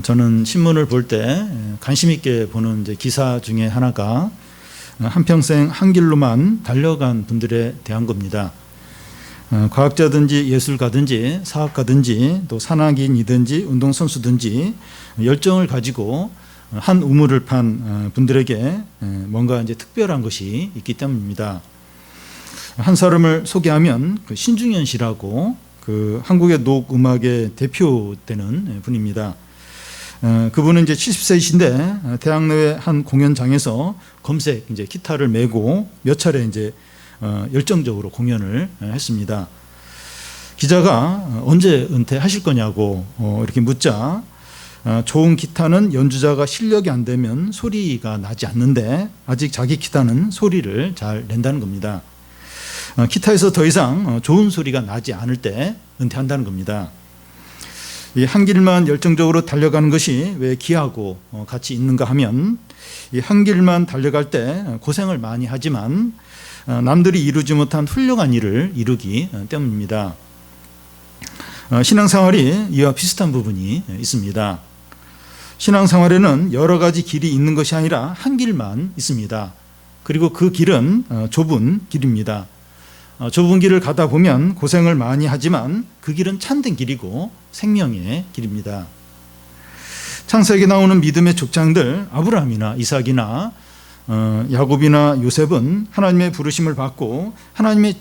저는 신문을 볼 때 관심 있게 보는 이제 기사 중에 하나가 한평생 한 길로만 달려간 분들에 대한 겁니다. 과학자든지 예술가든지 사학가든지 또 산악인이든지 운동선수든지 열정을 가지고 한 우물을 판 분들에게 뭔가 이제 특별한 것이 있기 때문입니다. 한 사람을 소개하면 그 신중현 씨라고 그 한국의 녹음악의 대표되는 분입니다. 그분은 이제 70세이신데 대학 내외 한 공연장에서 검색 이제 기타를 메고 몇 차례 이제 열정적으로 공연을 했습니다. 기자가 언제 은퇴하실 거냐고 이렇게 묻자 좋은 기타는 연주자가 실력이 안 되면 소리가 나지 않는데 아직 자기 기타는 소리를 잘 낸다는 겁니다. 기타에서 더 이상 좋은 소리가 나지 않을 때 은퇴한다는 겁니다. 이 한 길만 열정적으로 달려가는 것이 왜 귀하고 가치 있는가 하면 이 한 길만 달려갈 때 고생을 많이 하지만 남들이 이루지 못한 훌륭한 일을 이루기 때문입니다. 신앙생활이 이와 비슷한 부분이 있습니다. 신앙생활에는 여러 가지 길이 있는 것이 아니라 한 길만 있습니다. 그리고 그 길은 좁은 길입니다. 좁은 길을 가다 보면 고생을 많이 하지만 그 길은 참된 길이고 생명의 길입니다. 창세기에 나오는 믿음의 족장들 아브라함이나 이삭이나 야곱이나 요셉은 하나님의 부르심을 받고 하나님의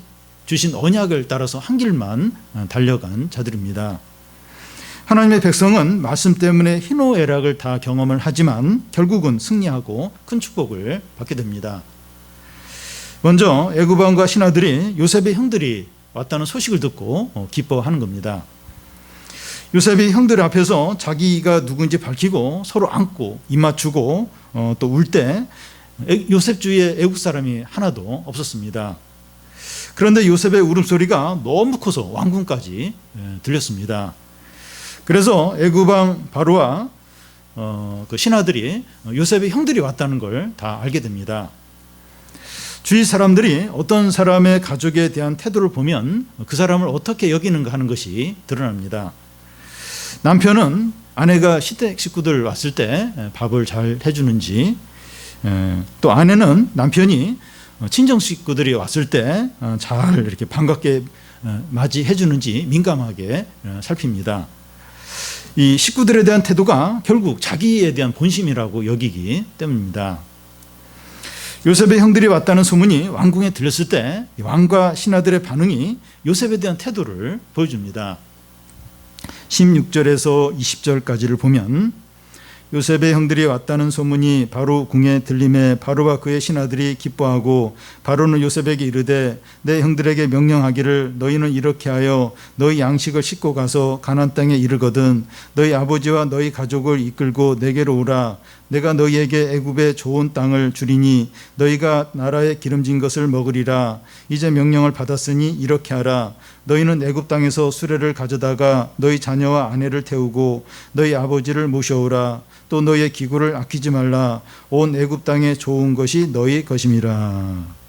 주신 언약을 따라서 한 길만 달려간 자들입니다. 하나님의 백성은 말씀 때문에 희노애락을 다 경험을 하지만 결국은 승리하고 큰 축복을 받게 됩니다. 먼저 애굽 왕과 신하들이 요셉의 형들이 왔다는 소식을 듣고 기뻐하는 겁니다. 요셉이 형들 앞에서 자기가 누구인지 밝히고 서로 안고 입 맞추고 또 울 때 요셉 주위에 애굽 사람이 하나도 없었습니다. 그런데 요셉의 울음소리가 너무 커서 왕궁까지 들렸습니다. 그래서 애굽 왕 바로와 그 신하들이 요셉의 형들이 왔다는 걸 다 알게 됩니다. 주위 사람들이 어떤 사람의 가족에 대한 태도를 보면 그 사람을 어떻게 여기는가 하는 것이 드러납니다. 남편은 아내가 시댁 식구들 왔을 때 밥을 잘 해주는지, 또 아내는 남편이 친정 식구들이 왔을 때 잘 이렇게 반갑게 맞이해 주는지 민감하게 살핍니다. 이 식구들에 대한 태도가 결국 자기에 대한 본심이라고 여기기 때문입니다. 요셉의 형들이 왔다는 소문이 왕궁에 들렸을 때 왕과 신하들의 반응이 요셉에 대한 태도를 보여줍니다. 16절에서 20절까지를 보면 요셉의 형들이 왔다는 소문이 바로 궁에 들림에 바로와 그의 신하들이 기뻐하고 바로는 요셉에게 이르되 내 형들에게 명령하기를 너희는 이렇게 하여 너희 양식을 싣고 가서 가나안 땅에 이르거든 너희 아버지와 너희 가족을 이끌고 내게로 오라 내가 너희에게 애굽의 좋은 땅을 주리니 너희가 나라의 기름진 것을 먹으리라 이제 명령을 받았으니 이렇게 하라 너희는 애굽 땅에서 수레를 가져다가 너희 자녀와 아내를 태우고 너희 아버지를 모셔오라 또 너희의 기구를 아끼지 말라 온 애굽 땅에 좋은 것이 너희 것임이라.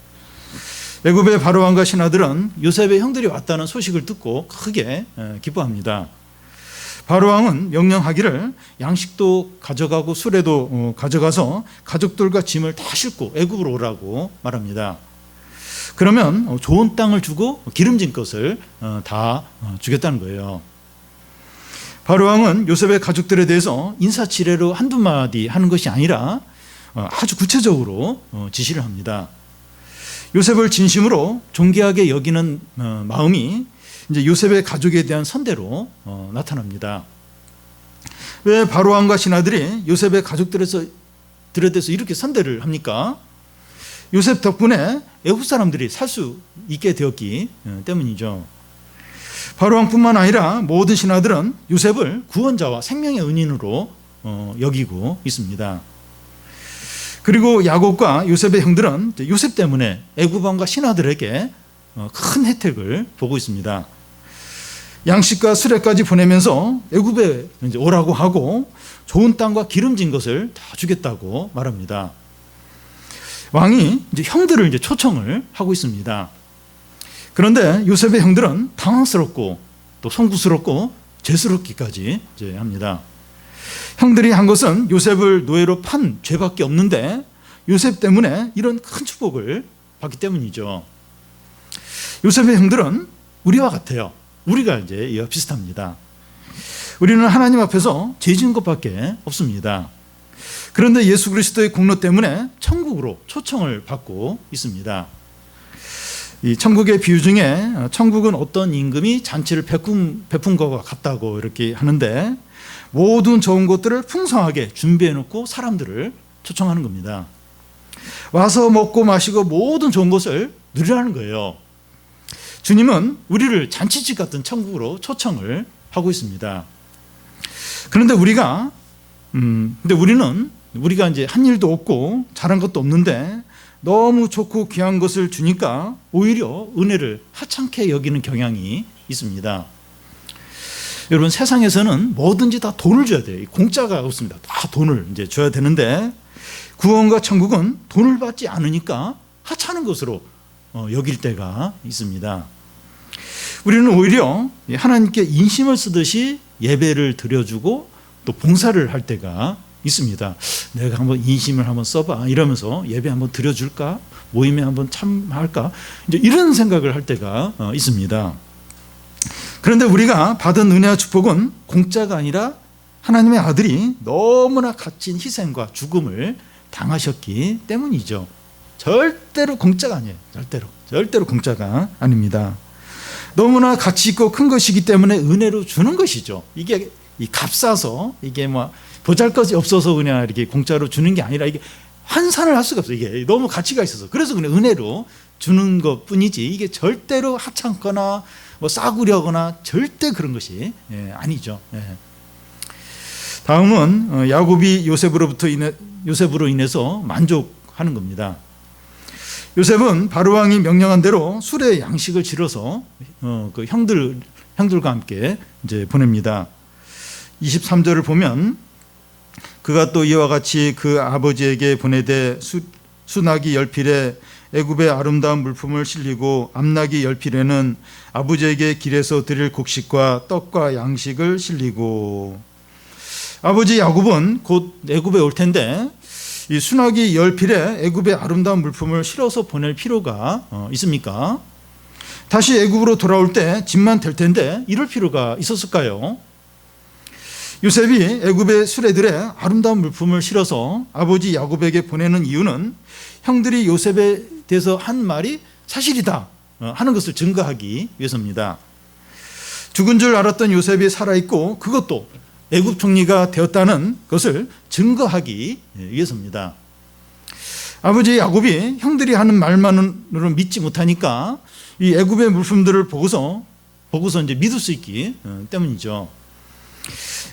애굽의 바로왕과 신하들은 요셉의 형들이 왔다는 소식을 듣고 크게 기뻐합니다. 바로왕은 명령하기를 양식도 가져가고 수레도 가져가서 가족들과 짐을 다 싣고 애굽으로 오라고 말합니다. 그러면 좋은 땅을 주고 기름진 것을 다 주겠다는 거예요. 바로왕은 요셉의 가족들에 대해서 인사치레로 한두 마디 하는 것이 아니라 아주 구체적으로 지시를 합니다. 요셉을 진심으로 존귀하게 여기는 마음이 이제 요셉의 가족에 대한 선대로 나타납니다. 왜 바로왕과 신하들이 요셉의 가족들에 대해서 이렇게 선대를 합니까? 요셉 덕분에 애굽 사람들이 살 수 있게 되었기 때문이죠. 바로왕뿐만 아니라 모든 신하들은 요셉을 구원자와 생명의 은인으로 여기고 있습니다. 그리고 야곱과 요셉의 형들은 요셉 때문에 애굽 왕과 신하들에게 큰 혜택을 보고 있습니다. 양식과 수레까지 보내면서 애굽에 이제 오라고 하고 좋은 땅과 기름진 것을 다 주겠다고 말합니다. 왕이 이제 형들을 이제 초청을 하고 있습니다. 그런데 요셉의 형들은 당황스럽고 또 송구스럽고 죄스럽기까지 이제 합니다. 형들이 한 것은 요셉을 노예로 판 죄밖에 없는데 요셉 때문에 이런 큰 축복을 받기 때문이죠. 요셉의 형들은 우리와 같아요. 우리가 이제 이와 비슷합니다. 우리는 하나님 앞에서 죄 지은 것밖에 없습니다. 그런데 예수 그리스도의 공로 때문에 천국으로 초청을 받고 있습니다. 이 천국의 비유 중에 천국은 어떤 임금이 잔치를 베푼 것과 같다고 이렇게 하는데 모든 좋은 것들을 풍성하게 준비해 놓고 사람들을 초청하는 겁니다. 와서 먹고 마시고 모든 좋은 것을 누리라는 거예요. 주님은 우리를 잔치집 같은 천국으로 초청을 하고 있습니다. 그런데 우리가 이제 한 일도 없고 잘한 것도 없는데 너무 좋고 귀한 것을 주니까 오히려 은혜를 하찮게 여기는 경향이 있습니다. 여러분, 세상에서는 뭐든지 다 돈을 줘야 돼요. 공짜가 없습니다. 다 돈을 이제 줘야 되는데 구원과 천국은 돈을 받지 않으니까 하찮은 것으로 여길 때가 있습니다. 우리는 오히려 하나님께 인심을 쓰듯이 예배를 드려주고 또 봉사를 할 때가 있습니다. 내가 한번 인심을 한번 써봐 이러면서 예배 한번 드려줄까? 모임에 한번 참할까? 이제 이런 생각을 할 때가 있습니다. 그런데 우리가 받은 은혜와 축복은 공짜가 아니라 하나님의 아들이 너무나 값진 희생과 죽음을 당하셨기 때문이죠. 절대로 공짜가 아니에요. 절대로 공짜가 아닙니다. 너무나 가치 있고 큰 것이기 때문에 은혜로 주는 것이죠. 이게 이 값싸서 이게 뭐 보잘것이 없어서 그냥 이렇게 공짜로 주는 게 아니라 이게 환산을 할 수가 없어요. 이게 너무 가치가 있어서 그래서 그냥 은혜로 주는 것뿐이지 이게 절대로 하찮거나 뭐 싸구려거나 절대 그런 것이 아니죠. 다음은 야곱이 요셉으로 인해서 만족하는 겁니다. 요셉은 바로왕이 명령한 대로 수레 양식을 치러서 그 형들과 함께 이제 보냅니다. 23절을 보면 그가 또 이와 같이 그 아버지에게 보내되 수나기 10필에 애굽의 아름다운 물품을 실리고 암나기 10필에는 아버지에게 길에서 드릴 곡식과 떡과 양식을 실리고. 아버지 야곱은 곧 애굽에 올 텐데 이 수나기 10필에 애굽의 아름다운 물품을 실어서 보낼 필요가 있습니까? 다시 애굽으로 돌아올 때 짐만 될 텐데 이럴 필요가 있었을까요? 요셉이 애굽의 수레들에 아름다운 물품을 실어서 아버지 야곱에게 보내는 이유는 형들이 요셉에 대해서 한 말이 사실이다 하는 것을 증거하기 위해서입니다. 죽은 줄 알았던 요셉이 살아있고 그것도 애굽 총리가 되었다는 것을 증거하기 위해서입니다. 아버지 야곱이 형들이 하는 말만으로 믿지 못하니까 이 애굽의 물품들을 보고서 이제 믿을 수 있기 때문이죠.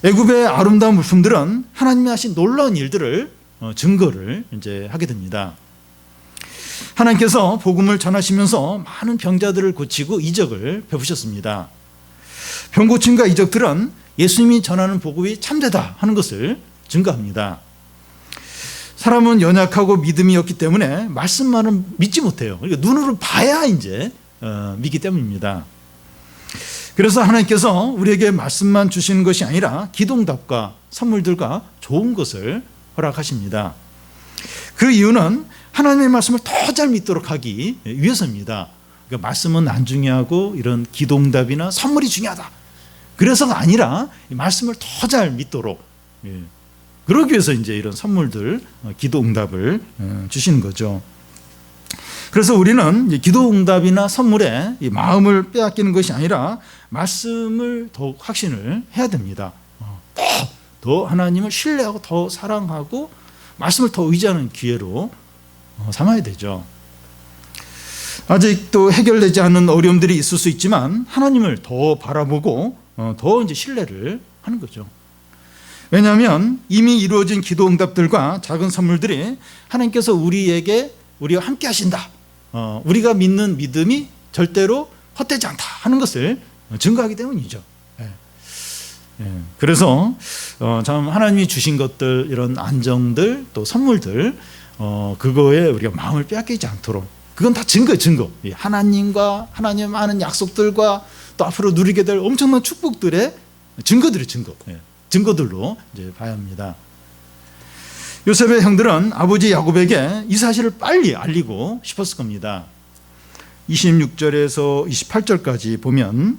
애굽의 아름다운 물품들은 하나님이 하신 놀라운 일들을 증거를 이제 하게 됩니다. 하나님께서 복음을 전하시면서 많은 병자들을 고치고 이적을 베푸셨습니다. 병 고침과 이적들은 예수님이 전하는 복음이 참되다 하는 것을 증거합니다. 사람은 연약하고 믿음이 없기 때문에 말씀만은 믿지 못해요. 그러니까 눈으로 봐야 이제 믿기 때문입니다. 그래서 하나님께서 우리에게 말씀만 주시는 것이 아니라 기도응답과 선물들과 좋은 것을 허락하십니다. 그 이유는 하나님의 말씀을 더 잘 믿도록 하기 위해서입니다. 그러니까 말씀은 안 중요하고 이런 기도응답이나 선물이 중요하다. 그래서가 아니라 말씀을 더 잘 믿도록 그러기 위해서 이제 이런 선물들, 기도응답을 주시는 거죠. 그래서 우리는 기도응답이나 선물에 마음을 빼앗기는 것이 아니라 말씀을 더욱 확신을 해야 됩니다. 더 하나님을 신뢰하고 더 사랑하고 말씀을 더 의지하는 기회로 삼아야 되죠. 아직도 해결되지 않은 어려움들이 있을 수 있지만 하나님을 더 바라보고 더 이제 신뢰를 하는 거죠. 왜냐하면 이미 이루어진 기도응답들과 작은 선물들이 하나님께서 우리와 함께 하신다. 우리가 믿는 믿음이 절대로 헛되지 않다 하는 것을 증거하기 때문이죠. 그래서 참 하나님이 주신 것들, 이런 안정들 또 선물들 그거에 우리가 마음을 빼앗기지 않도록 그건 다 증거예요. 증거. 하나님과 하나님 하는 약속들과 또 앞으로 누리게 될 엄청난 축복들의 증거들이 증거. 증거들로 이제 봐야 합니다. 요셉의 형들은 아버지 야곱에게 이 사실을 빨리 알리고 싶었을 겁니다. 26절에서 28절까지 보면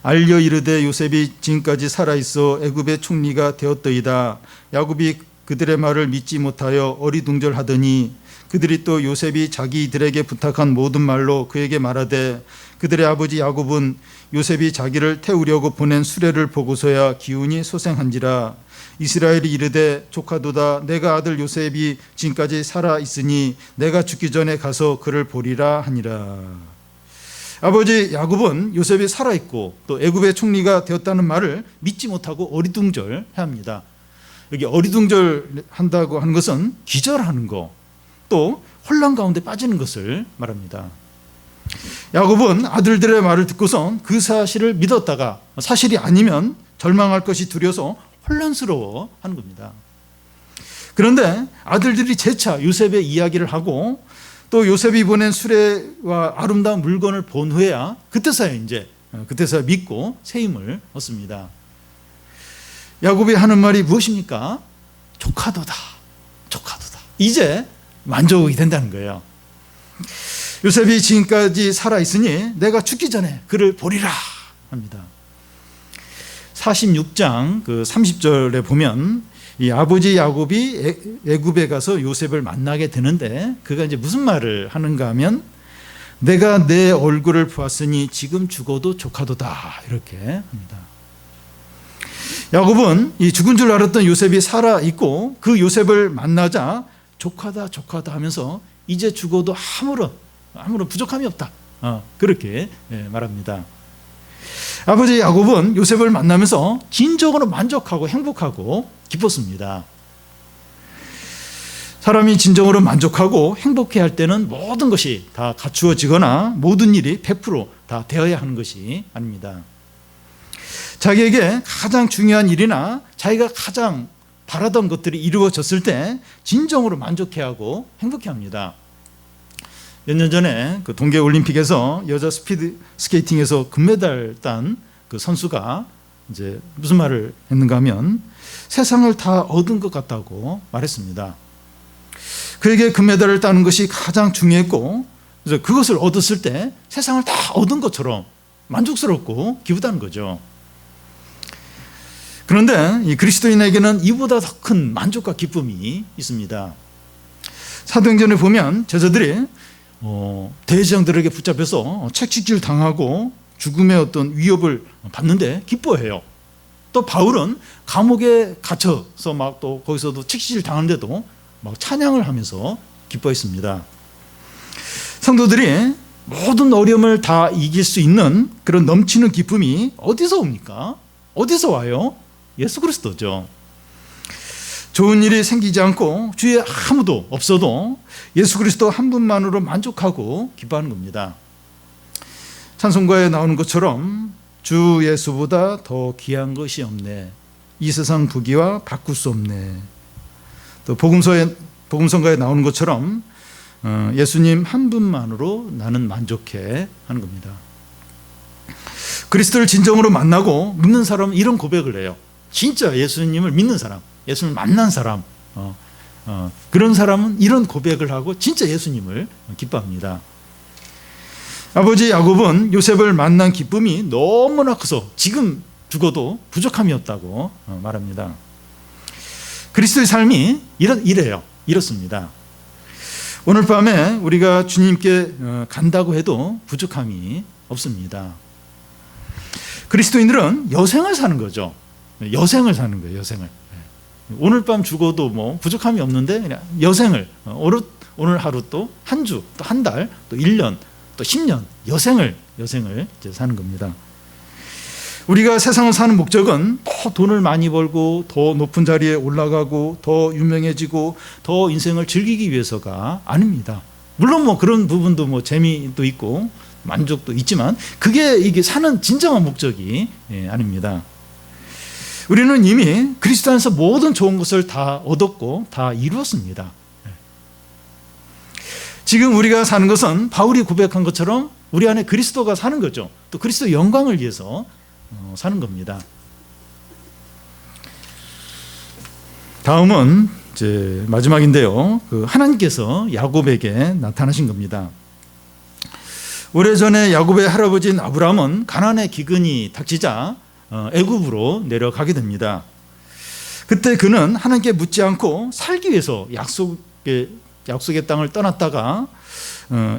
알려 이르되 요셉이 지금까지 살아있어 애굽의 총리가 되었더이다. 야곱이 그들의 말을 믿지 못하여 어리둥절하더니 그들이 또 요셉이 자기들에게 부탁한 모든 말로 그에게 말하되 그들의 아버지 야곱은 요셉이 자기를 태우려고 보낸 수레를 보고서야 기운이 소생한지라. 이스라엘이 이르되 조카도다. 내가 아들 요셉이 지금까지 살아 있으니 내가 죽기 전에 가서 그를 보리라 하니라. 아버지 야곱은 요셉이 살아 있고 또 애굽의 총리가 되었다는 말을 믿지 못하고 어리둥절해합니다. 여기 어리둥절한다고 하는 것은 기절하는 거, 또 혼란 가운데 빠지는 것을 말합니다. 야곱은 아들들의 말을 듣고선 그 사실을 믿었다가 사실이 아니면 절망할 것이 두려워서 혼란스러워 하는 겁니다. 그런데 아들들이 재차 요셉의 이야기를 하고 또 요셉이 보낸 수레와 아름다운 물건을 본 후에야 그때서야 믿고 새 힘을 얻습니다. 야곱이 하는 말이 무엇입니까? 조카도다. 이제 만족이 된다는 거예요. 요셉이 지금까지 살아있으니 내가 죽기 전에 그를 보리라 합니다. 46장 30절에 보면 이 아버지 야곱이 애굽에 가서 요셉을 만나게 되는데 그가 이제 무슨 말을 하는가 하면 내가 내 얼굴을 보았으니 지금 죽어도 조카도다 이렇게 합니다. 야곱은 이 죽은 줄 알았던 요셉이 살아있고 그 요셉을 만나자 조카다 하면서 이제 죽어도 아무런 부족함이 없다 그렇게 말합니다. 아버지 야곱은 요셉을 만나면서 진정으로 만족하고 행복하고 기뻤습니다. 사람이 진정으로 만족하고 행복해할 때는 모든 것이 다 갖추어지거나 모든 일이 100% 다 되어야 하는 것이 아닙니다. 자기에게 가장 중요한 일이나 자기가 가장 바라던 것들이 이루어졌을 때 진정으로 만족해하고 행복해합니다. 몇 년 전에 그 동계올림픽에서 여자 스피드 스케이팅에서 금메달 딴 그 선수가 이제 무슨 말을 했는가 하면 세상을 다 얻은 것 같다고 말했습니다. 그에게 금메달을 따는 것이 가장 중요했고 그래서 그것을 얻었을 때 세상을 다 얻은 것처럼 만족스럽고 기쁘다는 거죠. 그런데 이 그리스도인에게는 이보다 더 큰 만족과 기쁨이 있습니다. 사도행전에 보면 제자들이 대제장들에게 붙잡혀서 채찍질 당하고 죽음의 어떤 위협을 받는데 기뻐해요. 또 바울은 감옥에 갇혀서 막 또 거기서도 채찍질 당하는데도 막 찬양을 하면서 기뻐했습니다. 성도들이 모든 어려움을 다 이길 수 있는 그런 넘치는 기쁨이 어디서 옵니까? 어디서 와요? 예수 그리스도죠. 좋은 일이 생기지 않고 주위에 아무도 없어도 예수 그리스도 한 분만으로 만족하고 기뻐하는 겁니다. 찬송가에 나오는 것처럼 주 예수보다 더 귀한 것이 없네. 이 세상 부귀와 바꿀 수 없네. 또 복음성가에 나오는 것처럼 예수님 한 분만으로 나는 만족해 하는 겁니다. 그리스도를 진정으로 만나고 믿는 사람은 이런 고백을 해요. 진짜 예수님을 믿는 사람, 예수님을 만난 사람, 그런 사람은 이런 고백을 하고 진짜 예수님을 기뻐합니다. 아버지 야곱은 요셉을 만난 기쁨이 너무나 커서 지금 죽어도 부족함이 없다고 말합니다. 그리스도의 삶이 이렇습니다. 오늘 밤에 우리가 주님께 간다고 해도 부족함이 없습니다. 그리스도인들은 여생을 사는 거죠. 여생을 사는 거예요. 여생을. 오늘 밤 죽어도 뭐 부족함이 없는데 그냥 여생을 오늘 하루 또 한 주, 또 한 달, 또 1년, 또 10년 여생을 이제 사는 겁니다. 우리가 세상을 사는 목적은 더 돈을 많이 벌고 더 높은 자리에 올라가고 더 유명해지고 더 인생을 즐기기 위해서가 아닙니다. 물론 뭐 그런 부분도 뭐 재미도 있고 만족도 있지만 이게 사는 진정한 목적이 아닙니다. 우리는 이미 그리스도 안에서 모든 좋은 것을 다 얻었고 다 이루었습니다. 지금 우리가 사는 것은 바울이 고백한 것처럼 우리 안에 그리스도가 사는 거죠. 또 그리스도의 영광을 위해서 사는 겁니다. 다음은 이제 마지막인데요. 하나님께서 야곱에게 나타나신 겁니다. 오래전에 야곱의 할아버지인 아브라함은 가나안의 기근이 닥치자 애굽으로 내려가게 됩니다. 그때 그는 하나님께 묻지 않고 살기 위해서 약속의 땅을 떠났다가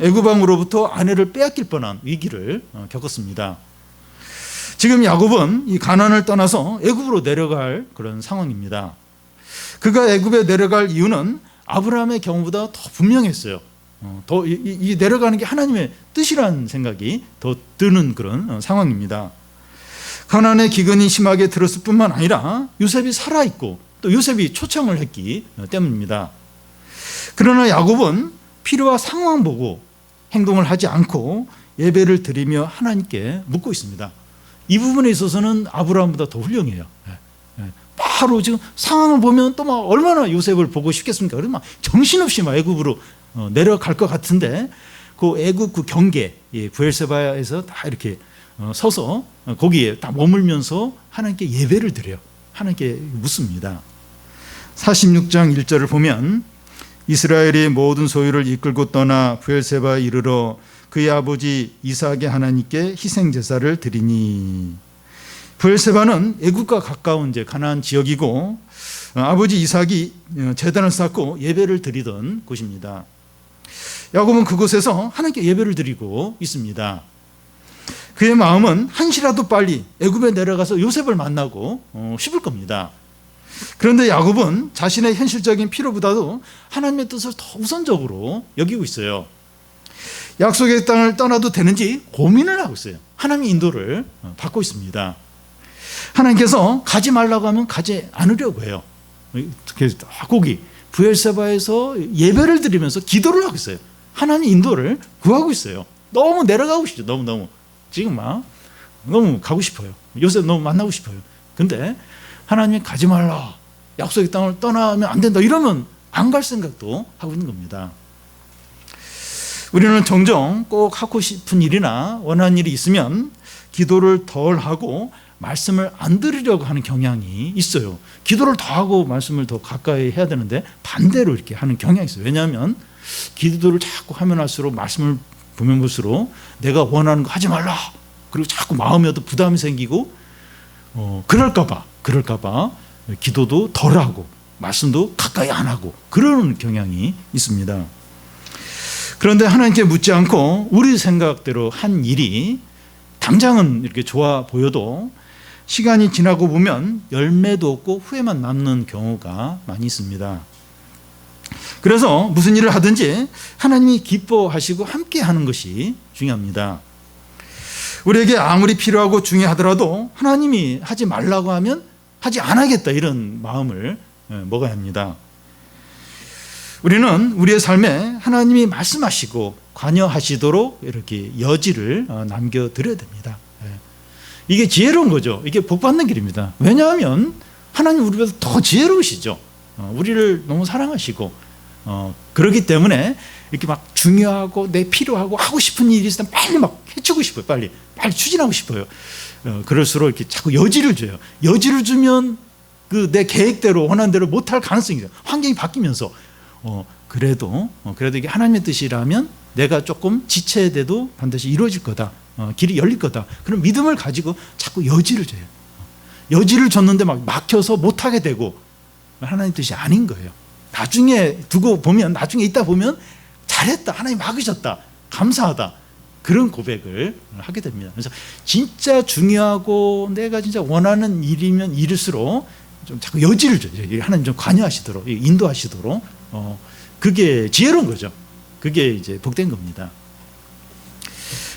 애굽 왕으로부터 아내를 빼앗길 뻔한 위기를 겪었습니다. 지금 야곱은 이 가나안을 떠나서 애굽으로 내려갈 그런 상황입니다. 그가 애굽에 내려갈 이유는 아브라함의 경우보다 더 분명했어요. 더 내려가는 게 하나님의 뜻이라는 생각이 더 드는 그런 상황입니다. 가나안의 기근이 심하게 들었을 뿐만 아니라 요셉이 살아있고 또 요셉이 초청을 했기 때문입니다. 그러나 야곱은 필요와 상황 보고 행동을 하지 않고 예배를 드리며 하나님께 묻고 있습니다. 이 부분에 있어서는 아브라함보다 더 훌륭해요. 바로 지금 상황을 보면 또 막 얼마나 요셉을 보고 싶겠습니까? 그래서 막 정신없이 막 애굽으로 내려갈 것 같은데 그 애굽 그 경계 브엘세바에서 다 이렇게 서서 거기에 딱 머물면서 하나님께 예배를 드려요. 하나님께 묻습니다. 46장 1절을 보면 이스라엘이 모든 소유를 이끌고 떠나 브엘세바에 이르러 그의 아버지 이삭의 하나님께 희생제사를 드리니. 브엘세바는 애굽과 가까운 이제 가나안 지역이고 아버지 이삭이 제단을 쌓고 예배를 드리던 곳입니다. 야곱은 그곳에서 하나님께 예배를 드리고 있습니다. 그의 마음은 한시라도 빨리 애굽에 내려가서 요셉을 만나고 싶을 겁니다. 그런데 야곱은 자신의 현실적인 필요보다도 하나님의 뜻을 더 우선적으로 여기고 있어요. 약속의 땅을 떠나도 되는지 고민을 하고 있어요. 하나님의 인도를 받고 있습니다. 하나님께서 가지 말라고 하면 가지 않으려고 해요. 거기 브엘세바에서 예배를 드리면서 기도를 하고 있어요. 하나님 인도를 구하고 있어요. 너무 내려가고 싶죠. 너무 지금 막 너무 가고 싶어요. 요새 너무 만나고 싶어요. 근데 하나님이 가지 말라, 약속의 땅을 떠나면 안 된다 이러면 안 갈 생각도 하고 있는 겁니다. 우리는 종종 꼭 하고 싶은 일이나 원하는 일이 있으면 기도를 덜 하고 말씀을 안 들으려고 하는 경향이 있어요. 기도를 더 하고 말씀을 더 가까이 해야 되는데 반대로 이렇게 하는 경향이 있어요. 왜냐하면 기도를 자꾸 하면 할수록 말씀을 보면 볼수록 내가 원하는 거 하지 말라, 그리고 자꾸 마음에도 부담이 생기고 그럴까 봐 기도도 덜 하고 말씀도 가까이 안 하고 그런 경향이 있습니다. 그런데 하나님께 묻지 않고 우리 생각대로 한 일이 당장은 이렇게 좋아 보여도 시간이 지나고 보면 열매도 없고 후회만 남는 경우가 많이 있습니다. 그래서 무슨 일을 하든지 하나님이 기뻐하시고 함께 하는 것이 중요합니다. 우리에게 아무리 필요하고 중요하더라도 하나님이 하지 말라고 하면 하지 않겠다 이런 마음을 먹어야 합니다. 우리는 우리의 삶에 하나님이 말씀하시고 관여하시도록 이렇게 여지를 남겨드려야 됩니다. 이게 지혜로운 거죠. 이게 복받는 길입니다. 왜냐하면 하나님 우리보다 더 지혜로우시죠. 우리를 너무 사랑하시고 그렇기 때문에 이렇게 막 중요하고 내 필요하고 하고 싶은 일이 있으면 빨리 막 해치고 싶어요. 빨리 추진하고 싶어요. 그럴수록 이렇게 자꾸 여지를 줘요. 여지를 주면 그 내 계획대로 원하는 대로 못할 가능성이 있어요. 환경이 바뀌면서 그래도 이게 하나님의 뜻이라면 내가 조금 지체돼도 반드시 이루어질 거다. 길이 열릴 거다. 그런 믿음을 가지고 자꾸 여지를 줘요. 여지를 줬는데 막 막혀서 못하게 되고 하나님 뜻이 아닌 거예요. 나중에 있다 보면 잘했다. 하나님 막으셨다. 감사하다. 그런 고백을 하게 됩니다. 그래서 진짜 중요하고 내가 진짜 원하는 일이면 일일수록 좀 자꾸 여지를 줘요. 하나님 좀 관여하시도록, 인도하시도록. 그게 지혜로운 거죠. 그게 이제 복된 겁니다.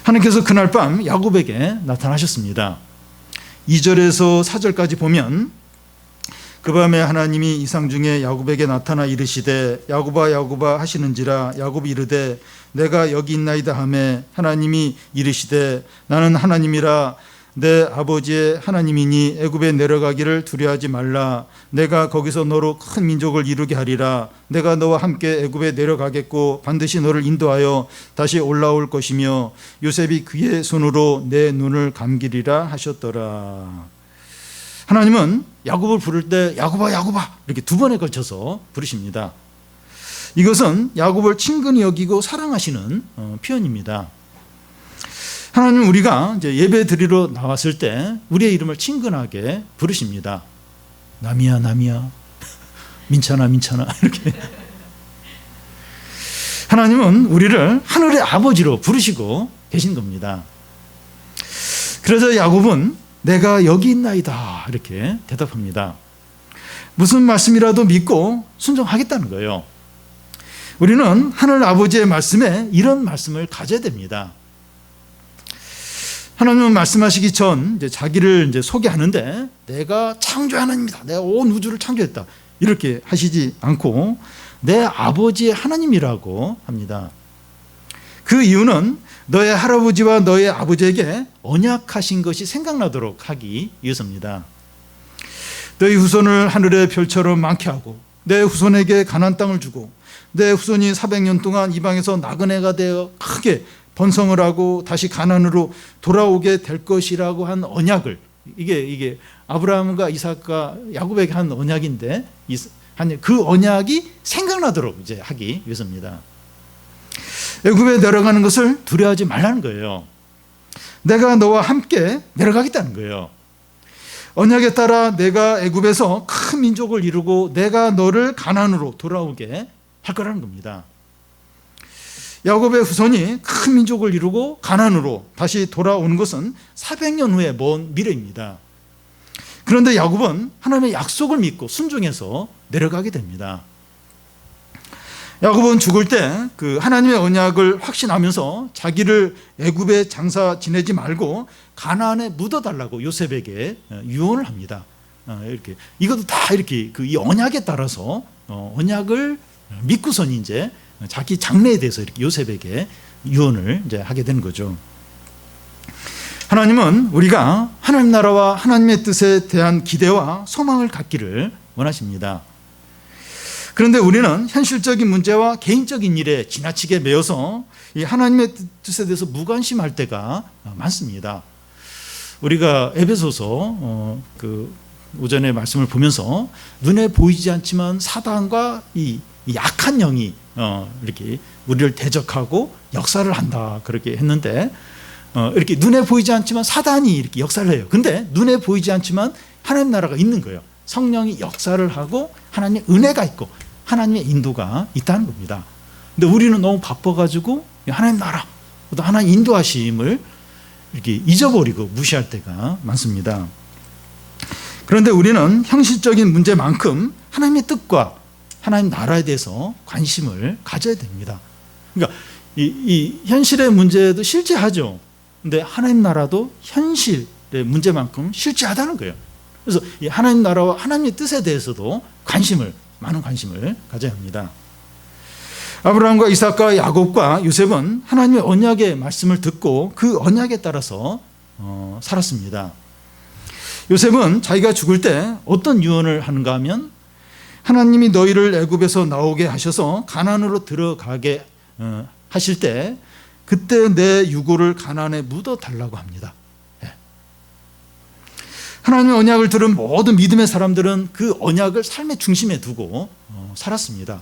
하나님께서 그날 밤 야곱에게 나타나셨습니다. 2절에서 4절까지 보면 그 밤에 하나님이 이상 중에 야곱에게 나타나 이르시되 야곱아 야곱아 하시는지라 야곱이 이르되 내가 여기 있나이다 하매 하나님이 이르시되 나는 하나님이라 내 아버지의 하나님이니 애굽에 내려가기를 두려워하지 말라. 내가 거기서 너로 큰 민족을 이루게 하리라. 내가 너와 함께 애굽에 내려가겠고 반드시 너를 인도하여 다시 올라올 것이며 요셉이 그의 손으로 내 눈을 감기리라 하셨더라. 하나님은 야곱을 부를 때 야곱아 야곱아 이렇게 두 번에 걸쳐서 부르십니다. 이것은 야곱을 친근히 여기고 사랑하시는 표현입니다. 하나님은 우리가 이제 예배 드리러 나왔을 때 우리의 이름을 친근하게 부르십니다. 남이야 남이야, 민찬아 민찬아 이렇게. 하나님은 우리를 하늘의 아버지로 부르시고 계신 겁니다. 그래서 야곱은 내가 여기 있나이다 이렇게 대답합니다. 무슨 말씀이라도 믿고 순종하겠다는 거예요. 우리는 하늘 아버지의 말씀에 이런 말씀을 가져야 됩니다. 하나님은 말씀하시기 전 이제 자기를 이제 소개하는데 내가 창조 하나님이다, 내가 온 우주를 창조했다 이렇게 하시지 않고 내 아버지의 하나님이라고 합니다. 그 이유는 너의 할아버지와 너의 아버지에게 언약하신 것이 생각나도록 하기 위해서입니다. 너희 후손을 하늘의 별처럼 많게 하고 내 후손에게 가나안 땅을 주고 내 후손이 400년 동안 이방에서 나그네가 되어 크게 번성을 하고 다시 가나안으로 돌아오게 될 것이라고 한 언약을, 이게 아브라함과 이삭과 야곱에게 한 언약인데 그 언약이 생각나도록 이제 하기 위해서입니다. 애굽에 내려가는 것을 두려워하지 말라는 거예요. 내가 너와 함께 내려가겠다는 거예요. 언약에 따라 내가 애굽에서 큰 민족을 이루고 내가 너를 가나안으로 돌아오게 할 거라는 겁니다. 야곱의 후손이 큰 민족을 이루고 가나안으로 다시 돌아오는 것은 400년 후의 먼 미래입니다. 그런데 야곱은 하나님의 약속을 믿고 순종해서 내려가게 됩니다. 야곱은 죽을 때 그 하나님의 언약을 확신하면서 자기를 애굽에 장사 지내지 말고 가나안에 묻어달라고 요셉에게 유언을 합니다. 이렇게 이것도 다 이렇게 이 언약에 따라서 언약을 믿고선 이제 자기 장래에 대해서 이렇게 요셉에게 유언을 이제 하게 되는 거죠. 하나님은 우리가 하나님 나라와 하나님의 뜻에 대한 기대와 소망을 갖기를 원하십니다. 그런데 우리는 현실적인 문제와 개인적인 일에 지나치게 매여서 이 하나님의 뜻에 대해서 무관심할 때가 많습니다. 우리가 에베소서 그 오전에 말씀을 보면서 눈에 보이지 않지만 사단과 이 약한 영이 이렇게 우리를 대적하고 역사를 한다 그렇게 했는데, 이렇게 눈에 보이지 않지만 사단이 이렇게 역사를 해요. 근데 눈에 보이지 않지만 하나님 나라가 있는 거예요. 성령이 역사를 하고 하나님의 은혜가 있고 하나님의 인도가 있다는 겁니다. 근데 우리는 너무 바빠가지고 하나님 나라, 또 하나님 인도하심을 이렇게 잊어버리고 무시할 때가 많습니다. 그런데 우리는 현실적인 문제만큼 하나님의 뜻과 하나님 나라에 대해서 관심을 가져야 됩니다. 그러니까 이 현실의 문제도 실제하죠. 근데 하나님 나라도 현실의 문제만큼 실제하다는 거예요. 그래서 이 하나님 나라와 하나님의 뜻에 대해서도 많은 관심을 가져야 합니다. 아브라함과 이삭과 야곱과 요셉은 하나님의 언약의 말씀을 듣고 그 언약에 따라서 살았습니다. 요셉은 자기가 죽을 때 어떤 유언을 하는가 하면 하나님이 너희를 애굽에서 나오게 하셔서 가나안으로 들어가게 하실 때 그때 내 유고를 가나안에 묻어달라고 합니다. 하나님의 언약을 들은 모든 믿음의 사람들은 그 언약을 삶의 중심에 두고 살았습니다.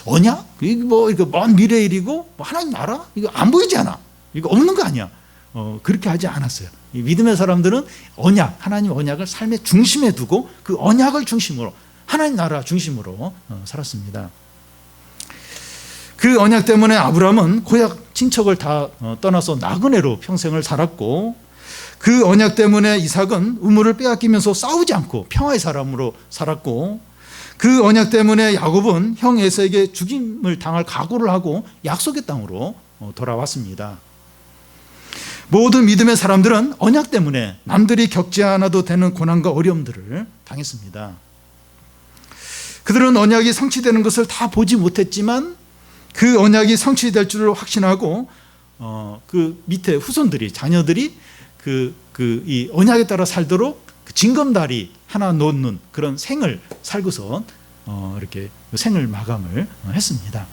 언약? 이거 먼 미래 일이고 하나님 나라? 이거 안 보이지 않아? 이거 없는 거 아니야? 그렇게 하지 않았어요. 이 믿음의 사람들은 언약, 하나님 언약을 삶의 중심에 두고 그 언약을 중심으로 하나님 나라 중심으로 살았습니다. 그 언약 때문에 아브라함은 고향 친척을 다 떠나서 나그네로 평생을 살았고, 그 언약 때문에 이삭은 우물을 빼앗기면서 싸우지 않고 평화의 사람으로 살았고, 그 언약 때문에 야곱은 형 에서에게 죽임을 당할 각오를 하고 약속의 땅으로 돌아왔습니다. 모든 믿음의 사람들은 언약 때문에 남들이 겪지 않아도 되는 고난과 어려움들을 당했습니다. 그들은 언약이 성취되는 것을 다 보지 못했지만 그 언약이 성취될 줄을 확신하고 그 밑에 후손들이, 자녀들이 이 언약에 따라 살도록 그 징검다리 하나 놓는 그런 생을 살고서 이렇게 생을 마감을 했습니다.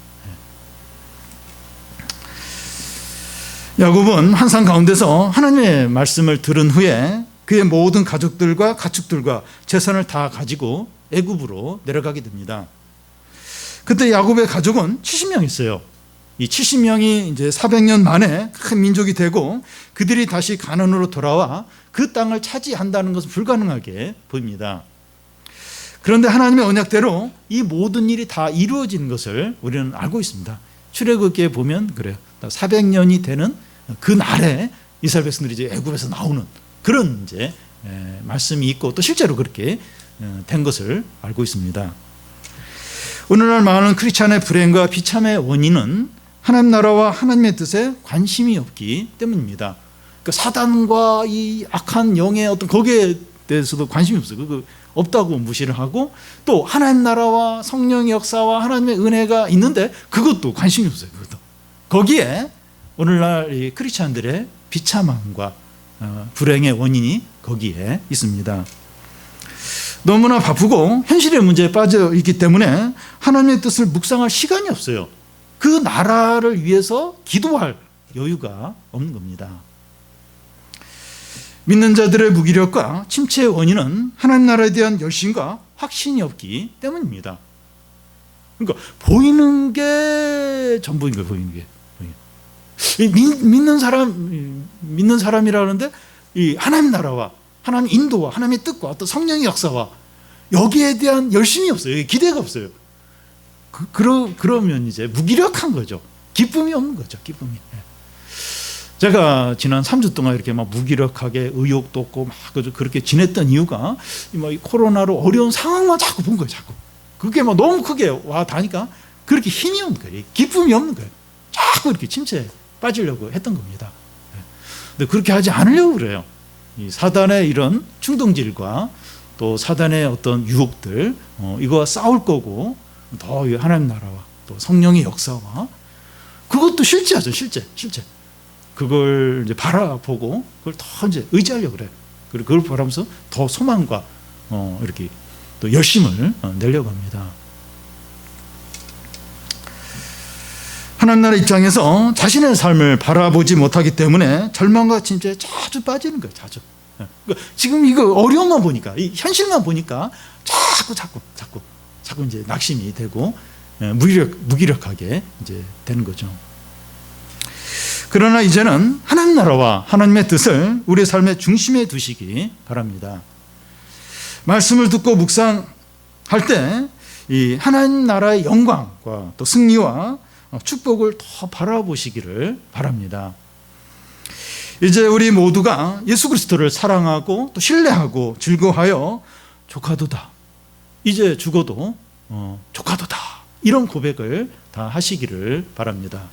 야곱은 환상 가운데서 하나님의 말씀을 들은 후에 그의 모든 가족들과 가축들과 재산을 다 가지고 애굽으로 내려가게 됩니다. 그때 야곱의 가족은 70명이었어요. 이 70명이 이제 400년 만에 큰 민족이 되고 그들이 다시 가나안으로 돌아와 그 땅을 차지한다는 것은 불가능하게 보입니다. 그런데 하나님의 언약대로 이 모든 일이 다 이루어진 것을 우리는 알고 있습니다. 출애굽기에 보면 그래요. 400년이 되는 그 날에 이스라엘 백성들이 이제 애굽에서 나오는 그런 이제 말씀이 있고 또 실제로 그렇게 된 것을 알고 있습니다. 오늘날 많은 크리스찬의 불행과 비참의 원인은 하나님 나라와 하나님의 뜻에 관심이 없기 때문입니다. 그러니까 사단과 이 악한 영의 어떤 거기에 대해서도 관심이 없어요. 그거 없다고 무시를 하고 또 하나님 나라와 성령의 역사와 하나님의 은혜가 있는데 그것도 관심이 없어요. 그것도. 거기에 오늘날 이 크리스찬들의 비참함과 불행의 원인이 거기에 있습니다. 너무나 바쁘고 현실의 문제에 빠져 있기 때문에 하나님의 뜻을 묵상할 시간이 없어요. 그 나라를 위해서 기도할 여유가 없는 겁니다. 믿는 자들의 무기력과 침체의 원인은 하나님 나라에 대한 열심과 확신이 없기 때문입니다. 그러니까 보이는 게 전부인 거예요. 보이는 게. 믿는 사람이라는데 이 하나님 나라와 하나님 인도와 하나님의 뜻과 또 성령의 역사와 여기에 대한 열심이 없어요. 기대가 없어요. 그러면 이제 무기력한 거죠. 기쁨이 없는 거죠. 기쁨이. 제가 지난 3주 동안 이렇게 막 무기력하게 의욕도 없고 막 그렇게 지냈던 이유가 이 코로나로 어려운 상황만 자꾸 본 거예요. 자꾸. 그게 막 너무 크게 와 닿으니까 그렇게 힘이 없는 거예요. 기쁨이 없는 거예요. 자꾸 이렇게 침체에 빠지려고 했던 겁니다. 근데 그렇게 하지 않으려고 그래요. 이 사단의 이런 충동질과 또 사단의 어떤 유혹들 이거와 싸울 거고 더 하나님 나라와 또 성령의 역사와 그것도 실제하죠. 실제. 그걸 이제 바라보고 그걸 더 이제 의지하려고 그래요. 그리고 그걸 바라면서 더 소망과 이렇게 또 열심을 내려고 합니다. 하나님 나라 입장에서 자신의 삶을 바라보지 못하기 때문에 절망과 침체에 자주 빠지는 거예요. 자주. 그러니까 지금 이거 어려움만 보니까 이 현실만 보니까 자꾸 이제 낙심이 되고 무기력하게 이제 되는 거죠. 그러나 이제는 하나님 나라와 하나님의 뜻을 우리의 삶의 중심에 두시기 바랍니다. 말씀을 듣고 묵상할 때 이 하나님 나라의 영광과 또 승리와 축복을 더 바라보시기를 바랍니다. 이제 우리 모두가 예수 그리스도를 사랑하고 또 신뢰하고 즐거워하여 조카도다. 이제 죽어도 조카도다. 이런 고백을 다 하시기를 바랍니다.